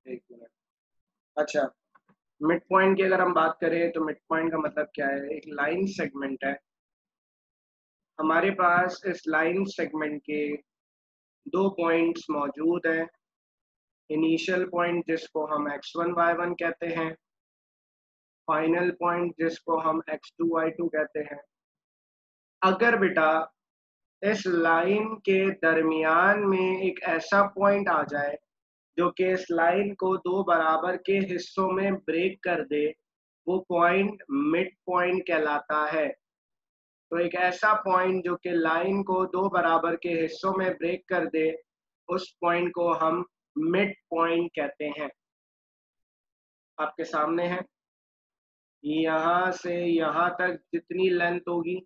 एक मिनट। अच्छा, mid point की अगर हम बात करें तो मिड पॉइंट का मतलब क्या है? एक लाइन सेगमेंट है। हमारे पास इस लाइन सेगमेंट के 2 पॉइंट्स मौजूद हैं। इनिशियल पॉइंट जिसको हम x1 y1 कहते हैं, फाइनल पॉइंट जिसको हम x2 y2 कहते हैं। अगर बेटा इस लाइन के दरमियान में एक ऐसा पॉइंट आ जाए जो कि इस लाइन को 2 बराबर के हिस्सों में ब्रेक कर दे, वो पॉइंट मिड पॉइंट कहलाता है। तो एक ऐसा पॉइंट जो कि लाइन को 2 बराबर के हिस्सों में ब्रेक कर दे, उस पॉइंट को हम मिड पॉइंट कहते हैं। आपके सामने है, यहाँ से यहाँ तक जितनी लेंथ होगी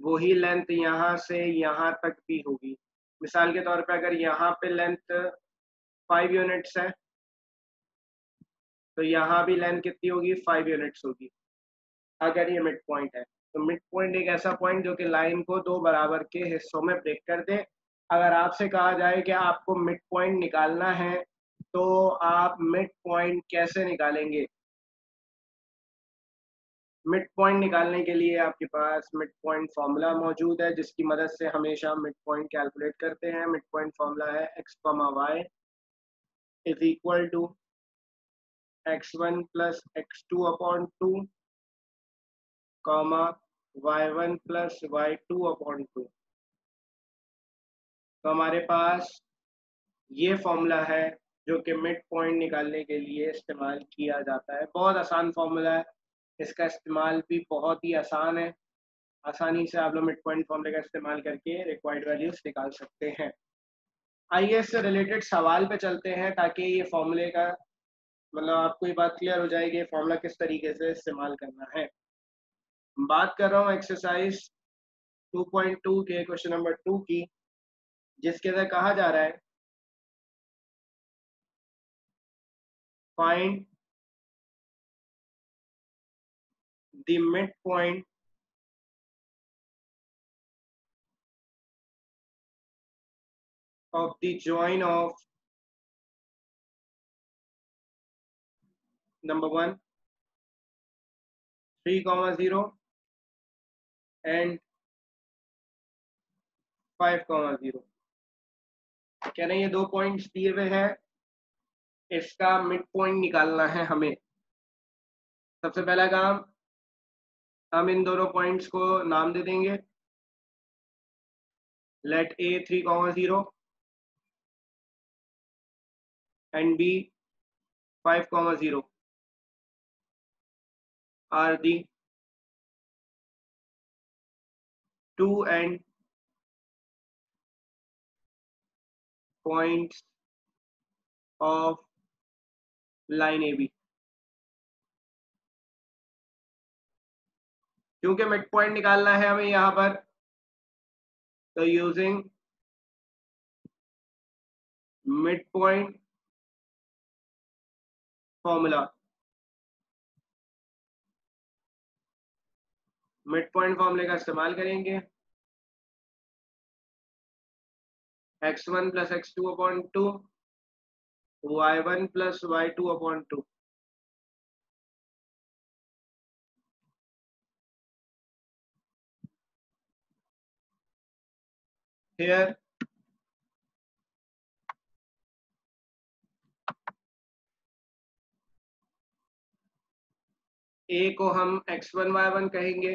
वही लेंथ यहाँ से यहाँ तक भी होगी। मिसाल के तौर पे अगर यहाँ पे लेंथ 5 यूनिट्स है तो यहाँ भी लेंथ कितनी होगी? 5 यूनिट्स होगी, अगर ये मिड पॉइंट है। तो मिड पॉइंट एक ऐसा पॉइंट जो कि लाइन को 2 बराबर के हिस्सों में ब्रेक कर दे। अगर आपसे कहा जाए कि आपको मिड पॉइंट निकालना है तो आप मिड पॉइंट कैसे निकालेंगे? मिड पॉइंट निकालने के लिए आपके पास मिड पॉइंट फॉर्मूला मौजूद है जिसकी मदद से हमेशा मिड पॉइंट कैलकुलेट करते हैं। मिड पॉइंट फॉर्मूला है x, y is equal to x1 plus x2 upon 2 comma y1 plus y2 upon 2। तो हमारे पास ये फॉर्मूला है जो कि मिड पॉइंट निकालने के लिए इस्तेमाल किया जाता है। बहुत आसान फॉर्मूला है, इसका इस्तेमाल भी बहुत ही आसान है। आसानी से आप लोग मिड पॉइंट फॉर्मूले का इस्तेमाल करके रिक्वायर्ड वैल्यूज निकाल सकते हैं। आइए इससे रिलेटेड सवाल पे चलते हैं ताकि ये फॉर्मूले का मतलब आपको ये बात क्लियर हो जाएगी ये फॉर्मूला किस तरीके से इस्तेमाल करना है। बात कर रहा हूँ एक्सरसाइज 2.2 के क्वेश्चन नंबर 2 की, जिसके अंदर कहा जा रहा है find the mid point of the join of number 1 3,0 and 5,0। कह रहे हैं ये 2 पॉइंट्स दिए हुए हैं, इसका मिड पॉइंट निकालना है हमें। सबसे पहला काम, हम इन दोनों पॉइंट्स को नाम दे देंगे। Let a 3,0 and b 5,0 are the 2 end points of line AB। क्योंकि मिड पॉइंट निकालना है हमें यहाँ पर, तो using mid point formula, mid point फॉर्मूले का इस्तेमाल करेंगे। x1 plus x2 upon 2 y1 plus y2 upon 2। here a को हम x1 y1 कहेंगे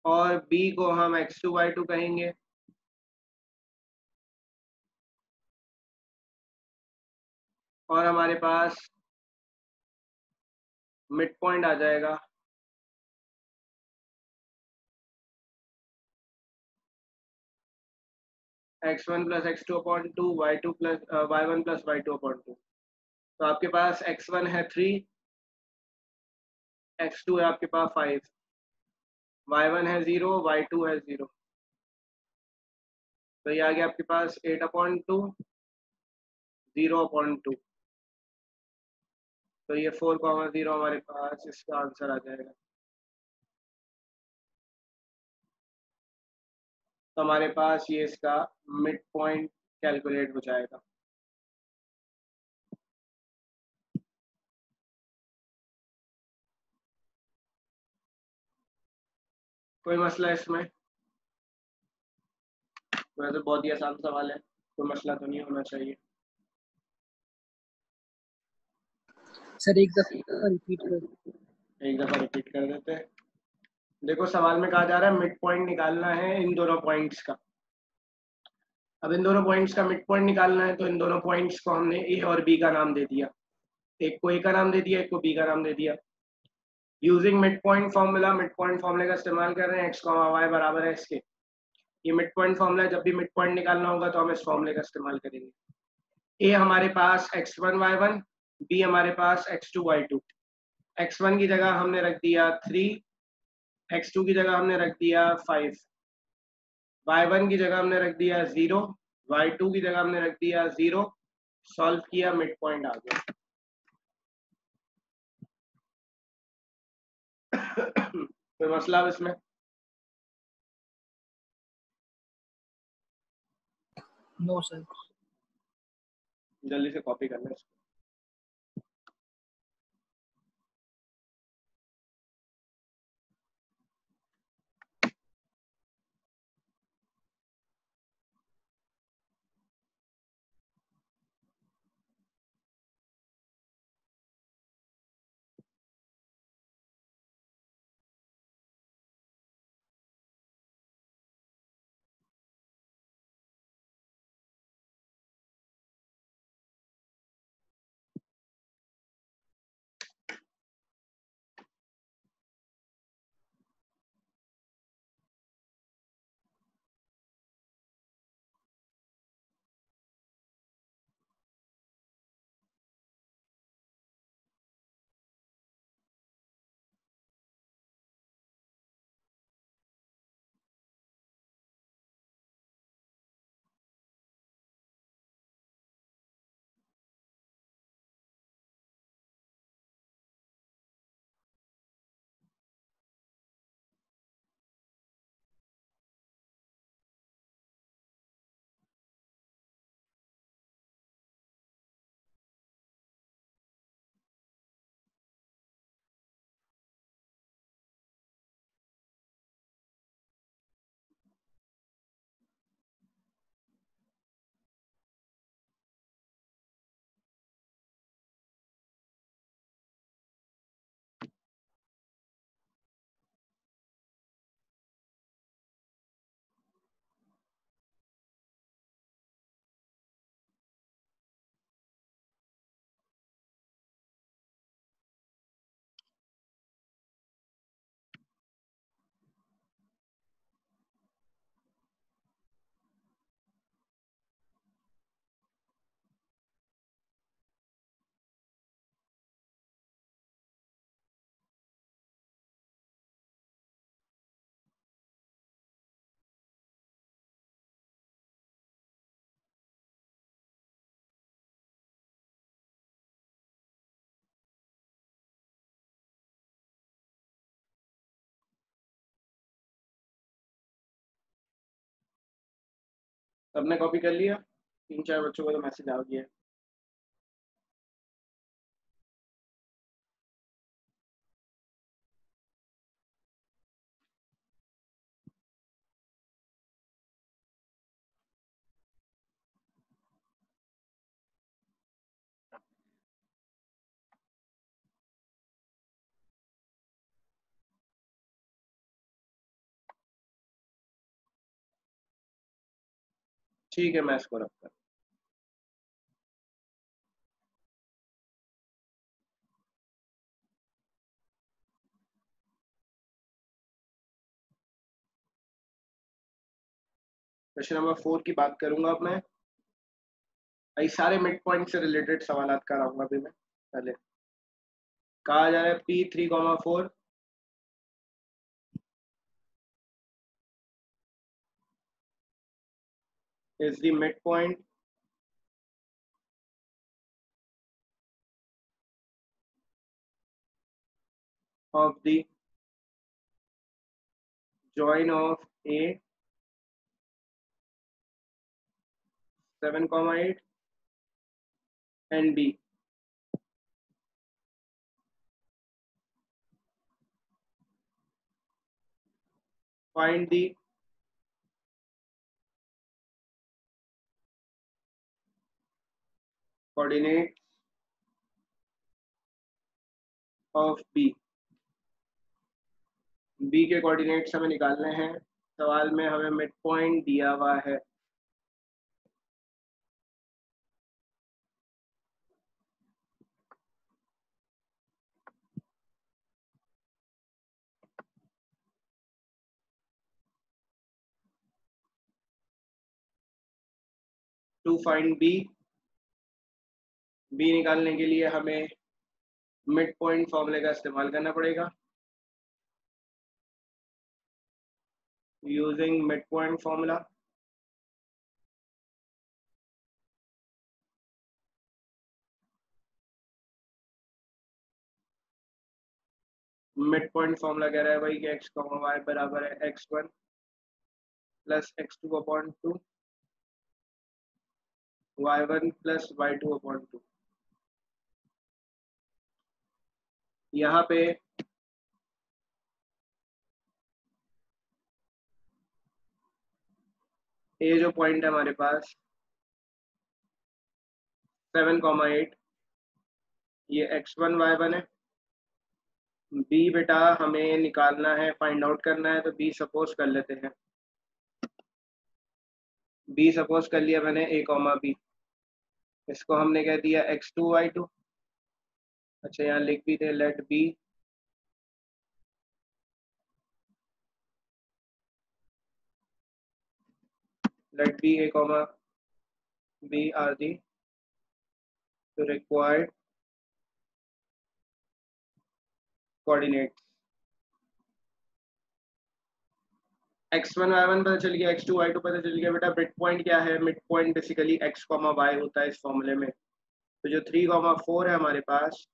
और b को हम x2 y2 कहेंगे। और हमारे पास मिड पॉइंट आ जाएगा x1 plus x2 upon 2 y2 plus y1 plus y2 upon 2। तो आपके पास x1 है 3, x2 है आपके पास 5, y1 है 0, y2 है 0। तो ये आ गया आपके पास 8/2 0/2। तो ये 4,0 हमारे पास इसका आंसर आ जाएगा। तो हमारे पास ये इसका मिड पॉइंट कैलकुलेट हो जाएगा। कोई मसला इसमें? वैसे बहुत ही आसान सवाल है, कोई मसला तो नहीं होना चाहिए। सर एक दफा रिपीट कर। एक दफ़ा रिपीट कर देते हैं। देखो सवाल में कहा जा रहा है मिड पॉइंट निकालना है इन दोनों पॉइंट्स का। अब इन दोनों पॉइंट्स का मिड पॉइंट निकालना है, तो इन दोनों पॉइंट्स को हमने ए और बी का नाम दे दिया। एक को ए का नाम दे दिया, एक को बी का नाम दे दिया। Using mid point formula, mid point फॉर्मूले का इस्तेमाल कर रहे हैं, एक्स कॉमा वाई बराबर है इसके। ये मिड पॉइंट फॉर्मूला है, जब भी मिड पॉइंट निकालना होगा तो हम इस फॉर्मूले का इस्तेमाल करेंगे। ए हमारे पास x1 y1, बी हमारे पास x2 y2। x1 की जगह हमने रख दिया 3, x2 की जगह हमने रख दिया 5, y1 की जगह हमने रख दिया 0, y2 की जगह हमने रख दिया 0। सॉल्व किया, मिड पॉइंट आ गया। कोई मसला अब इसमें? No sir. जल्दी से कॉपी करना इसको। सबने कॉपी कर लिया? 3-4 बच्चों को तो मैसेज आ गया है। ठीक है, मैं इसको रखता हूँ। क्वेश्चन नंबर 4 की बात करूंगा अब मैं। भाई सारे मिड पॉइंट से रिलेटेड सवाल कराऊंगा अभी मैं। पहले कहा जा रहा है P3,4 is the midpoint of the join of A 7,8 and B. Find the coordinates of B. B के कोऑर्डिनेट्स हमें निकालने हैं। सवाल में हमें मिड पॉइंट दिया हुआ है। टू फाइंड बी, बी निकालने के लिए हमें मिड पॉइंट फॉर्मूले का इस्तेमाल करना पड़ेगा। Using mid point formula, mid point formula कह रहा है भाई कि एक्स कॉमा वाई बराबर है x1 plus x2 upon 2, y1 plus y2 upon 2। यहाँ पे ये जो पॉइंट है हमारे पास 7,8, ये x1 y1 है। बी बेटा हमें निकालना है, फाइंड आउट करना है, तो बी सपोज कर लेते हैं। बी सपोज कर लिया मैंने a कॉमा बी, इसको हमने कह दिया x2 y2। अच्छा यहाँ लिख भी दे let be a comma b are the required coordinates। x1 y1 पता चल गया, x2 y2 पता चल गया। बेटा मिड पॉइंट क्या है? Mid point basically x comma y होता है इस फॉर्मूले में। तो जो 3,4 है हमारे पास,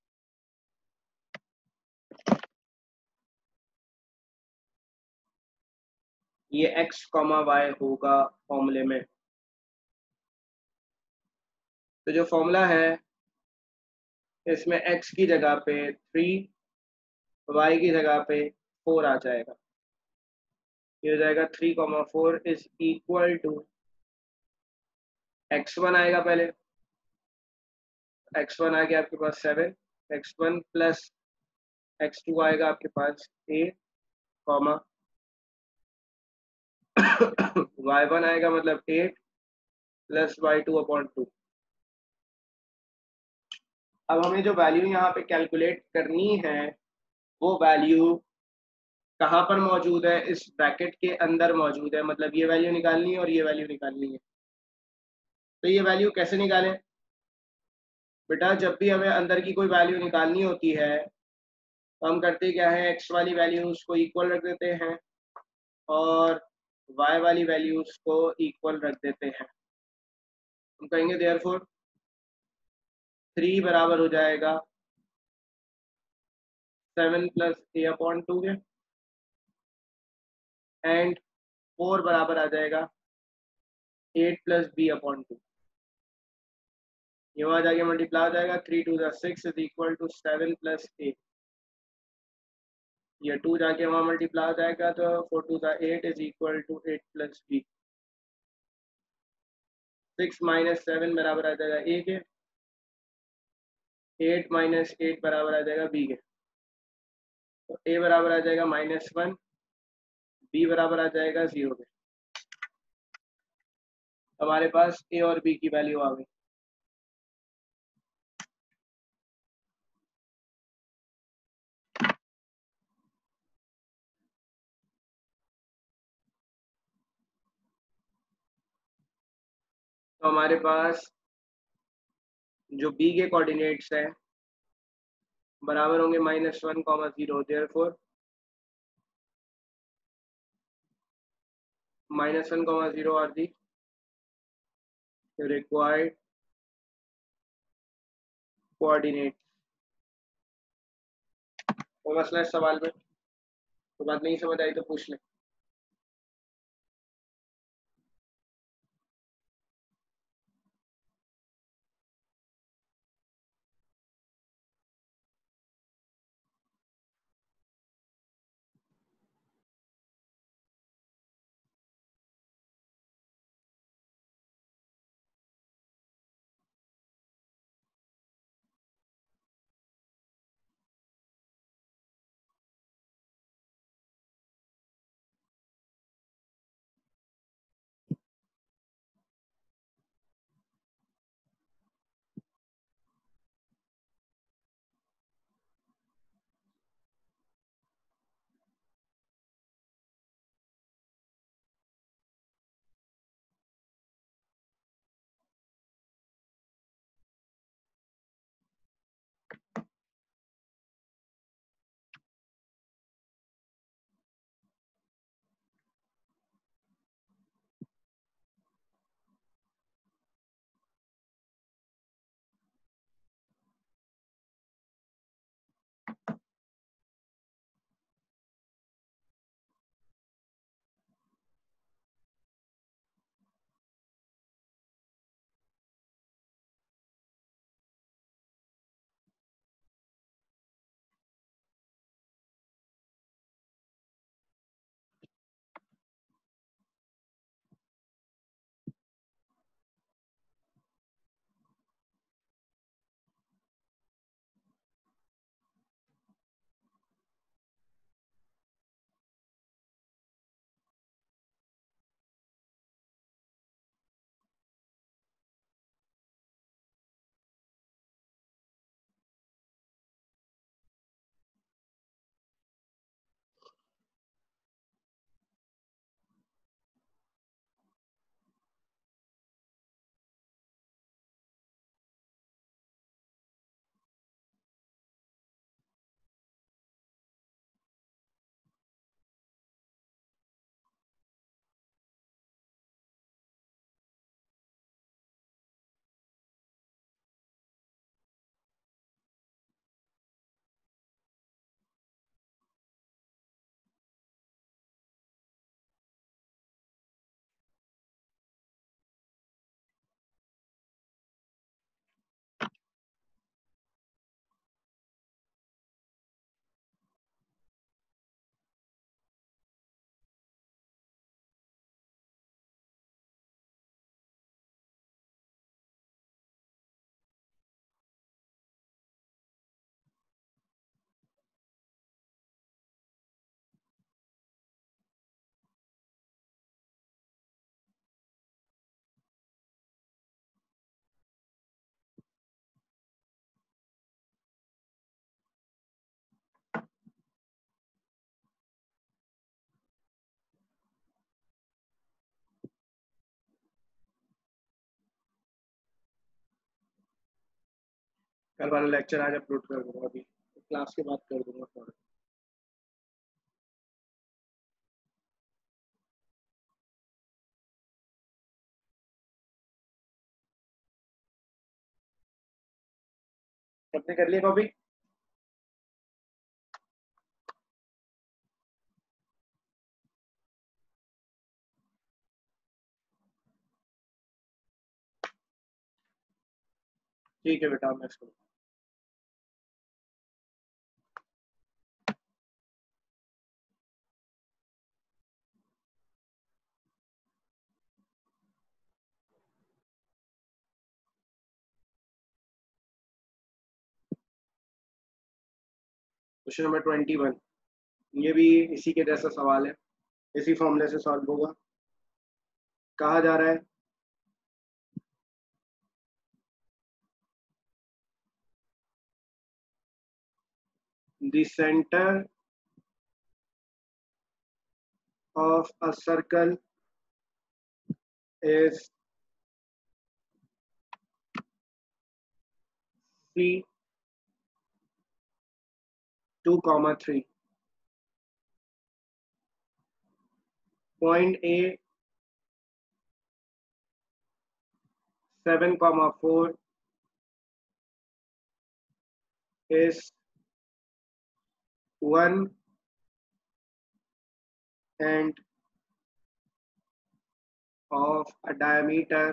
ये x कॉमा y होगा फॉर्मूले में। तो जो फॉर्मूला है इसमें x की जगह पे 3, y की जगह पे 4 आ जाएगा। ये हो जाएगा 3,4 इज इक्वल टू x1 आएगा पहले, x1 आ गया आपके पास 7, x1 प्लस x2 आएगा आपके पास 8 कॉमा y1 आएगा मतलब 8 प्लस y2 अपॉन 2। अब हमें जो वैल्यू यहाँ पे कैलकुलेट करनी है वो वैल्यू कहाँ पर मौजूद है? इस ब्रैकेट के अंदर मौजूद है। मतलब ये वैल्यू निकालनी है और ये वैल्यू निकालनी है। तो ये वैल्यू कैसे निकालें? बेटा जब भी हमें अंदर की कोई वैल्यू निकालनी होती है तो हम करते क्या है, x वाली वैल्यूज को इक्वल रख देते हैं और y वाली वैल्यूज को इक्वल रख देते हैं। हम कहेंगे देयरफॉर 3 बराबर हो जाएगा 7 प्लस a अपॉन 2 के, एंड 4 बराबर आ जाएगा 8 प्लस b अपॉन 2। ये वहाँ जाके मल्टीप्लाई हो जाएगा, 3 2 6 is equal to 7 plus a। ये 2 जाके वहाँ मल्टीप्लाई हो जाएगा तो 4 2 8 is equal to 8 plus b। 6 minus 7 बराबर आ जाएगा a के, 8 माइनस 8 बराबर आ जाएगा b के। तो a बराबर आ जाएगा -1, b बराबर आ जाएगा 0 के। हमारे पास a और b की वैल्यू आ गई। तो हमारे पास जो b के कोऑर्डिनेट्स हैं बराबर होंगे -1, 0। Therefore -1, 0 are the required coordinate. तो मसला इस सवाल में तो बात नहीं समझ आई तो पूछ लें। कल वाला लेक्चर आज अपलोड कर दूंगा, अभी क्लास के बाद कर दूंगा फॉरवर्ड। सबने कर लिया कॉपी? ठीक है बेटा, मैं इसको क्वेश्चन नंबर 21, ये भी इसी के जैसा सवाल है, इसी फॉर्मूले से सॉल्व होगा। कहा जा रहा है the centre of a circle is C 2,3. Point A 7,4 is one end of a diameter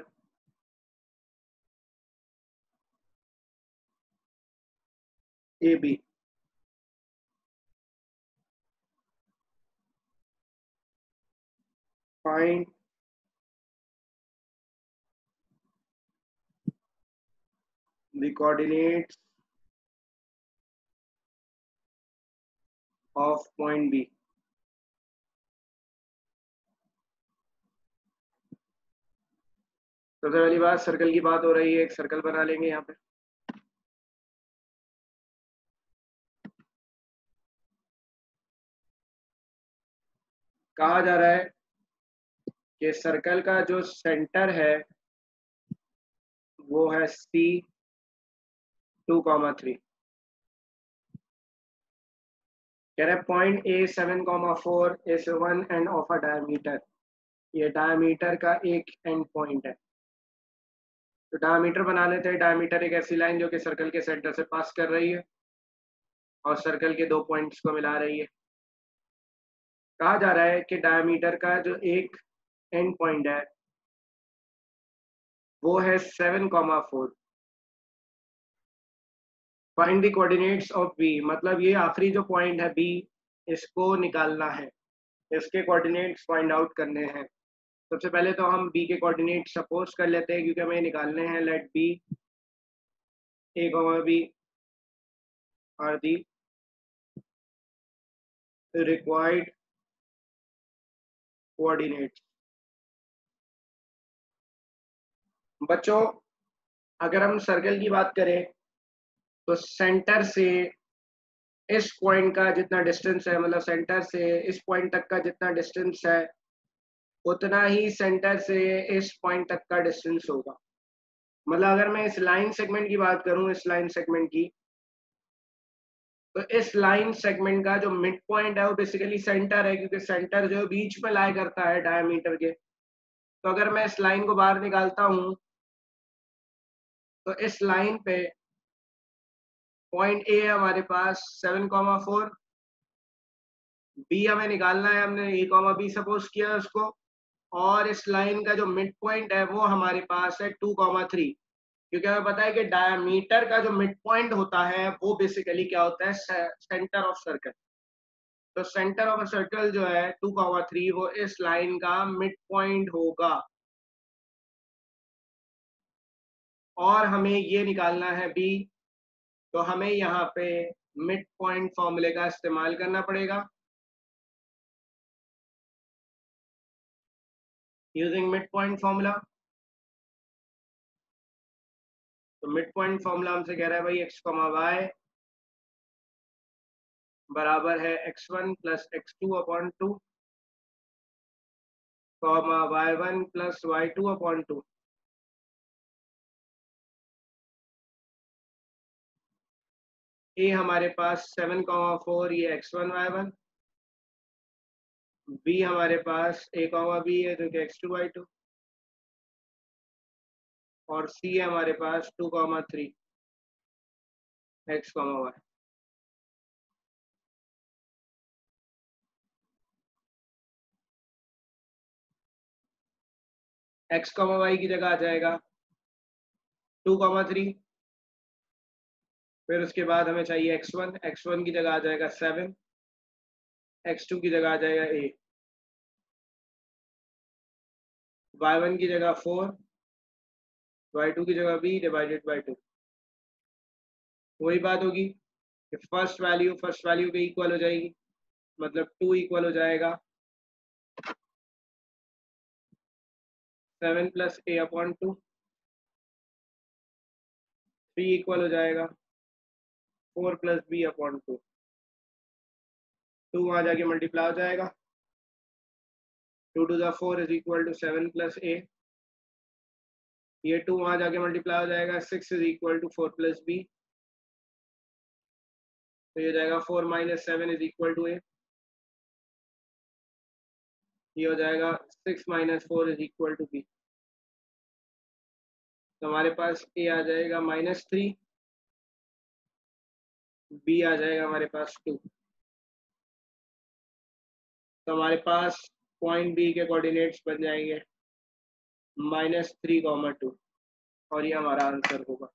AB. Find the coordinates of point B. सबसे पहली बात, सर्कल की बात हो रही है, एक सर्कल बना लेंगे यहाँ पे। कहा जा रहा है कि सर्कल का जो सेंटर है वो है C 2,3। कह रहे point A 7,4 is one end of a diameter, ये डायमीटर का एक एंड पॉइंट है। तो डायमीटर बना लेते हैं। डायमीटर एक ऐसी लाइन जो कि सर्कल के सेंटर से पास कर रही है और सर्कल के दो पॉइंट्स को मिला रही है। कहा जा रहा है कि डायमीटर का जो एक एंड पॉइंट है वो है 7,4। Find the coordinates of B, मतलब ये आखिरी जो पॉइंट है बी, इसको निकालना है, इसके कोऑर्डिनेट्स फाइंड आउट करने हैं। सबसे पहले तो हम बी के कोऑर्डिनेट सपोज कर लेते हैं क्योंकि हमें निकालने हैं। Let B a comma b are the required coordinates. बच्चों, अगर हम सर्कल की बात करें तो सेंटर से इस पॉइंट का जितना डिस्टेंस है, मतलब सेंटर से इस पॉइंट तक का जितना डिस्टेंस है उतना ही सेंटर से इस पॉइंट तक का डिस्टेंस होगा। मतलब अगर मैं इस लाइन सेगमेंट की बात करूं, इस लाइन सेगमेंट की, तो इस लाइन सेगमेंट का जो मिड पॉइंट है वो बेसिकली सेंटर है, क्योंकि सेंटर जो बीच में लाई करता है डायमीटर के। तो अगर मैं इस लाइन को बाहर निकालता हूं तो इस लाइन पे पॉइंट ए है हमारे पास 7,4, बी हमें निकालना है, हमने ए कॉमा बी सपोज किया उसको, और इस लाइन का जो मिड पॉइंट है वो हमारे पास है 2,3, क्योंकि हमें पता है कि डायमीटर का जो मिड पॉइंट होता है वो बेसिकली क्या होता है, सेंटर ऑफ सर्कल। तो सेंटर ऑफ सर्कल जो है 2,3 वो इस लाइन का मिड पॉइंट होगा, और हमें ये निकालना है बी। तो हमें यहाँ पे मिड पॉइंट फॉर्मूले का इस्तेमाल करना पड़ेगा। यूजिंग मिड पॉइंट फॉर्मूला, तो मिड पॉइंट फॉर्मूला हमसे कह रहा है भाई एक्स कॉमा वाई बराबर है x1 plus x2 upon 2 comma y1 plus y2 upon 2। तो मिड पॉइंट फॉर्मूला हमसे कह रहा है भाई x कॉमा वाई बराबर है x1 plus x2 upon 2 comma y1 plus y2 upon 2। तो मिड पॉइंट फॉर्मूला हमसे कह रहा है भाई x कॉमा वाई बराबर है x1 plus x2 upon 2 comma y1 plus y2 upon 2। ए हमारे पास 7,4 ये x1 y1, बी हमारे पास a,b है जो कि x2 y2, और सी है हमारे पास 2,3 x,y। x,y की जगह आ जाएगा 2,3, फिर उसके बाद हमें चाहिए x1 की जगह आ जाएगा 7, x2 की जगह आ जाएगा a, y1 की जगह 4, y2 की जगह b डिवाइडेड बाई 2। वही बात होगी कि फर्स्ट वैल्यू के इक्वल हो जाएगी, मतलब 2 इक्वल हो जाएगा 7 प्लस a/2, 3 इक्वल हो जाएगा 4 प्लस b/2। 2 वहाँ जाके मल्टीप्लाई हो जाएगा, 2 to the 4 is equal to 7 plus a, ये 2 वहाँ जाके मल्टीप्लाई हो जाएगा, 6 is equal to 4 plus b, तो ये हो जाएगा 4 minus 7 is equal to a, ये हो जाएगा 6 minus 4 is equal to b। तो हमारे पास a आ जाएगा -3, b आ जाएगा हमारे पास 2। तो हमारे पास पॉइंट बी के कोऑर्डिनेट्स बन जाएंगे -3,2, और ये हमारा आंसर होगा।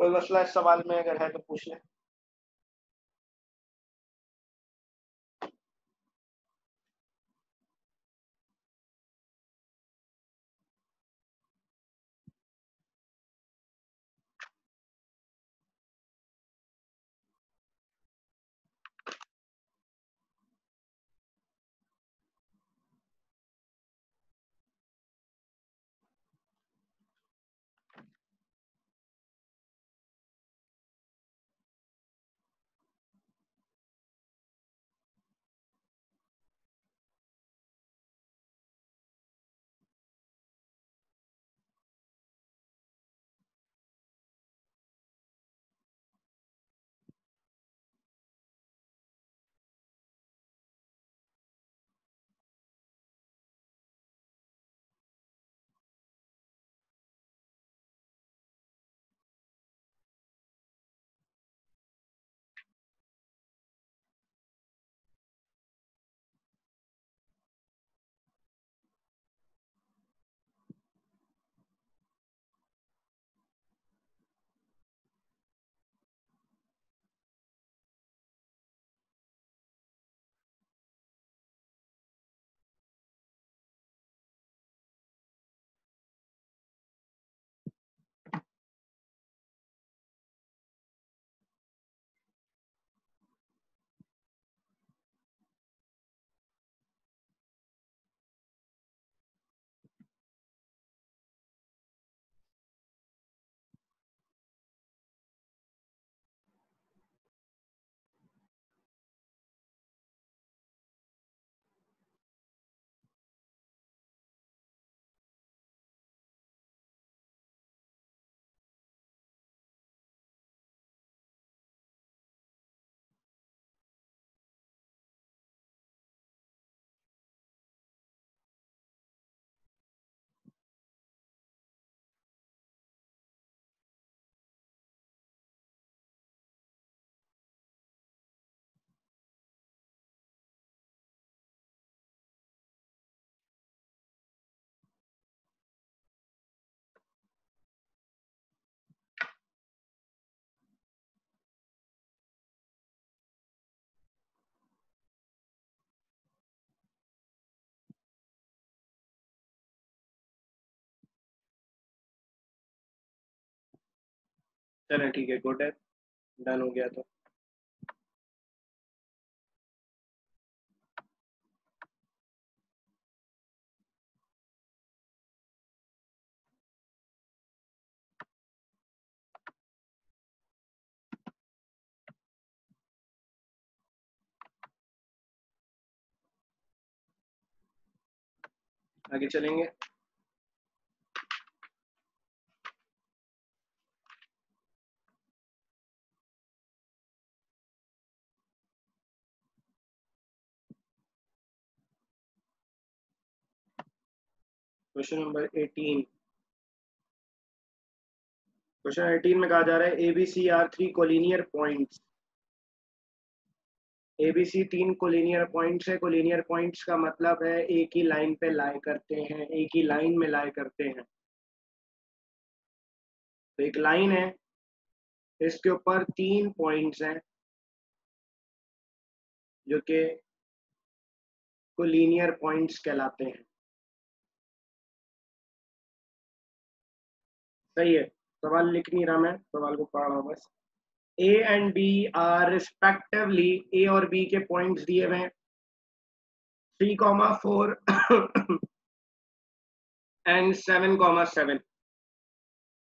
कोई मसला इस सवाल में अगर है तो पूछ लें। चलें ठीक है, गुड है, डन हो गया। तो आगे चलेंगे। Question number 18। क्वेश्चन 18 में कहा जा रहा है ABC are 3 collinear points. ABC 3 collinear points है। कोलिनियर पॉइंट्स का मतलब है एक ही लाइन पे लाई करते हैं, एक ही लाइन में लाई करते हैं। तो एक लाइन है, इसके ऊपर 3 पॉइंट्स हैं जो कि कोलिनियर पॉइंट्स कहलाते हैं। सही है। सवाल लिख नहीं रहा मैं, सवाल को पढ़ रहा हूँ बस। A and B are respectively, A और बी के पॉइंट्स दिए हुए हैं 3,4 एंड 7,7।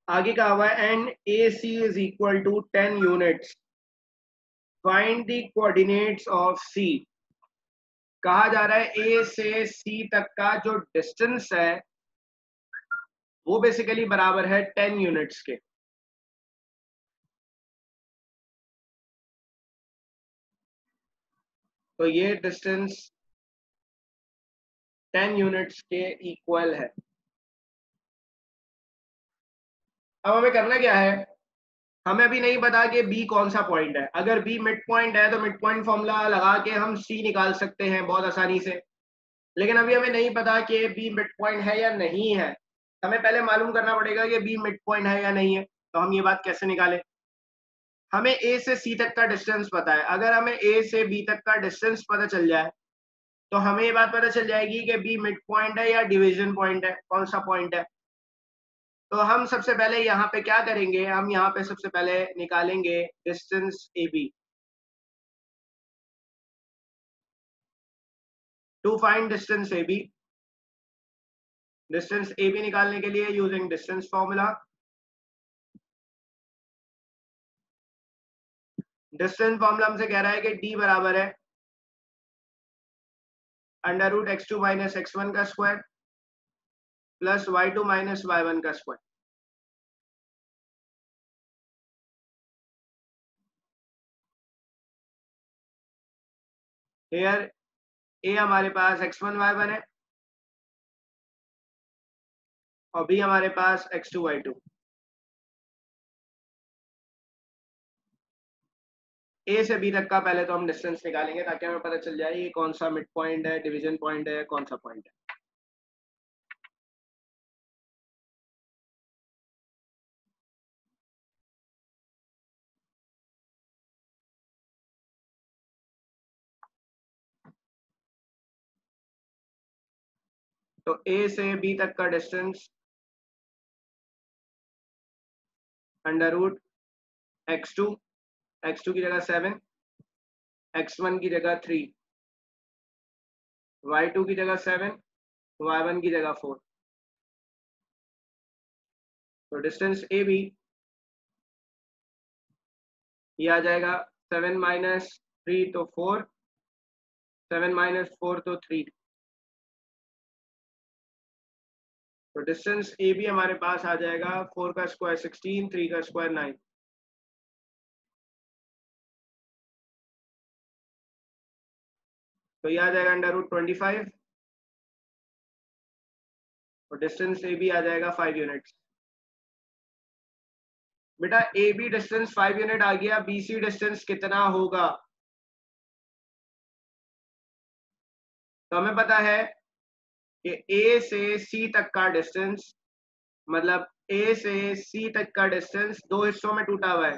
आगे कहा हुआ है and AC is equal to 10 units, find the coordinates of C। कहा जा रहा है A से C तक का जो डिस्टेंस है वो बेसिकली बराबर है 10 यूनिट्स के। तो ये डिस्टेंस 10 यूनिट्स के इक्वल है। अब हमें करना क्या है, हमें अभी नहीं पता कि बी कौन सा पॉइंट है। अगर बी मिड पॉइंट है तो मिड पॉइंट फॉर्मूला लगा के हम सी निकाल सकते हैं बहुत आसानी से। लेकिन अभी हमें नहीं पता कि बी मिड पॉइंट है या नहीं है। हमें पहले मालूम करना पड़ेगा कि बी मिड पॉइंट है या नहीं है। तो हम ये बात कैसे निकालें, हमें ए से सी तक का डिस्टेंस पता है। अगर हमें ए से बी तक का डिस्टेंस पता चल जाए तो हमें ये बात पता चल जाएगी कि बी मिड पॉइंट है या डिवीजन पॉइंट है, कौन सा पॉइंट है। तो हम सबसे पहले यहाँ पे क्या करेंगे, हम यहाँ पे सबसे पहले निकालेंगे distance A B. To find distance A B, distance A B निकालने के लिए using distance formula, distance formula हमसे कह रहा है कि डी बराबर है under root x2 minus x1 का square plus y2 minus y1 का स्क्वायर। हेयर ए हमारे पास x1 y1 है और बी हमारे पास x2 y2। ए से बी तक का पहले तो हम डिस्टेंस निकालेंगे ताकि हमें पता चल जाए ये कौन सा मिड पॉइंट है, डिवीजन पॉइंट है, कौन सा पॉइंट है। तो ए से बी तक का डिस्टेंस अंडर रूट x2 की जगह 7, x1 की जगह 3, y2 की जगह 7, y1 की जगह 4। तो डिस्टेंस ए बी ये आ जाएगा 7 माइनस 3 तो 4, 7 माइनस 4 तो 3। तो डिस्टेंस ए बी हमारे पास आ जाएगा 4 का स्क्वायर 16, 3 का स्क्वायर 9। तो ये आ जाएगा अंडर रूट 25 और डिस्टेंस ए बी आ जाएगा 5 यूनिट्स। बेटा ए बी डिस्टेंस 5 यूनिट आ गया, बी सी डिस्टेंस कितना होगा। तो हमें पता है कि ए से सी तक का डिस्टेंस, मतलब ए से सी तक का डिस्टेंस दो हिस्सों में टूटा हुआ है,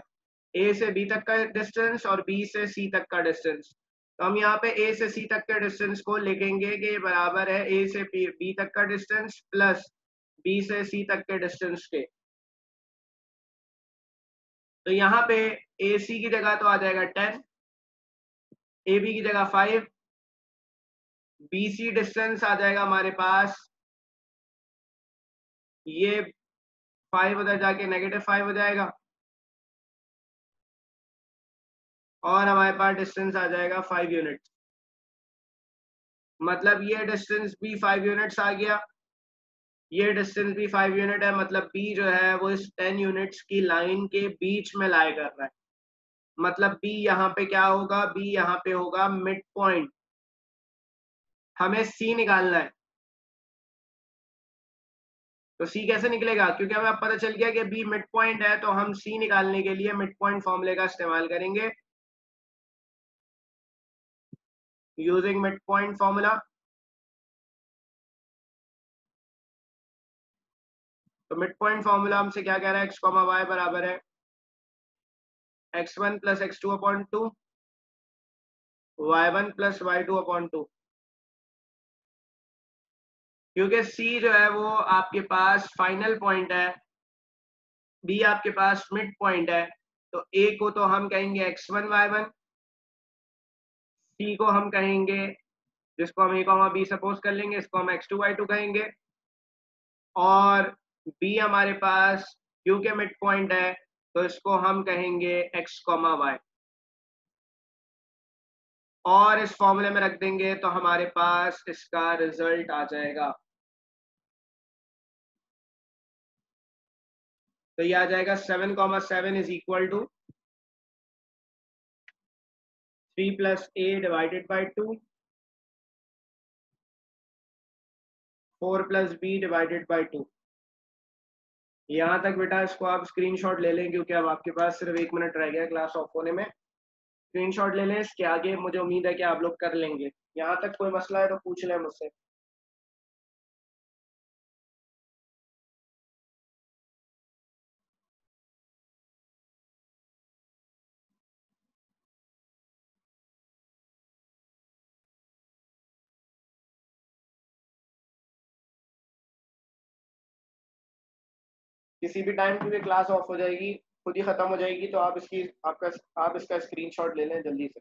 ए से बी तक का डिस्टेंस और बी से सी तक का डिस्टेंस। तो हम यहाँ पे ए से सी तक के डिस्टेंस को लिखेंगे कि बराबर है ए से बी तक का डिस्टेंस प्लस बी से सी तक के डिस्टेंस के। तो यहाँ पे ए सी की जगह तो आ जाएगा 10, ए बी की जगह 5, बी सी डिस्टेंस आ जाएगा हमारे पास, ये 5 उधर जाके -5 हो जाएगा और हमारे पास डिस्टेंस आ जाएगा 5 यूनिट। मतलब ये डिस्टेंस भी 5 यूनिट्स आ गया, ये डिस्टेंस भी 5 यूनिट है। मतलब बी जो है वो इस 10 यूनिट्स की लाइन के बीच में लाई कर रहा है। मतलब बी यहाँ पे क्या होगा, बी यहाँ पे होगा मिड पॉइंट। हमें सी निकालना है, तो सी कैसे निकलेगा, क्योंकि हमें अब पता चल गया कि बी मिड पॉइंट है, तो हम सी निकालने के लिए मिड पॉइंट फॉर्मूले का इस्तेमाल करेंगे यूजिंग मिड पॉइंट फॉर्मूला। तो मिड पॉइंट फॉर्मूला हमसे क्या कह रहा है, एक्स कॉमा वाई बराबर है x1 plus x2 upon 2 y1 plus y2 upon 2। क्योंकि सी जो है वो आपके पास फाइनल पॉइंट है, बी आपके पास मिड पॉइंट है, तो ए को तो हम कहेंगे x1 y1, सी को हम कहेंगे, जिसको हम ए कॉमा बी सपोज कर लेंगे, इसको हम x2 y2 कहेंगे, और बी हमारे पास क्यू के मिड पॉइंट है, तो इसको हम कहेंगे x कॉमा वाई, और इस फॉर्मूले में रख देंगे तो हमारे पास इसका रिजल्ट आ जाएगा। तो ये आ जाएगा 7,7 is equal to 3 plus a divided by 2, 4 plus b divided by 2। यहाँ तक बेटा इसको आप स्क्रीनशॉट ले लें, क्योंकि अब आपके पास सिर्फ 1 मिनट रह गया क्लास ऑफ होने में। स्क्रीनशॉट ले लें, इसके आगे मुझे उम्मीद है कि आप लोग कर लेंगे। यहाँ तक कोई मसला है तो पूछ लें मुझसे। किसी भी टाइम की भी क्लास ऑफ हो जाएगी, खुद ही खत्म हो जाएगी, तो आप इसका स्क्रीनशॉट ले लें जल्दी से।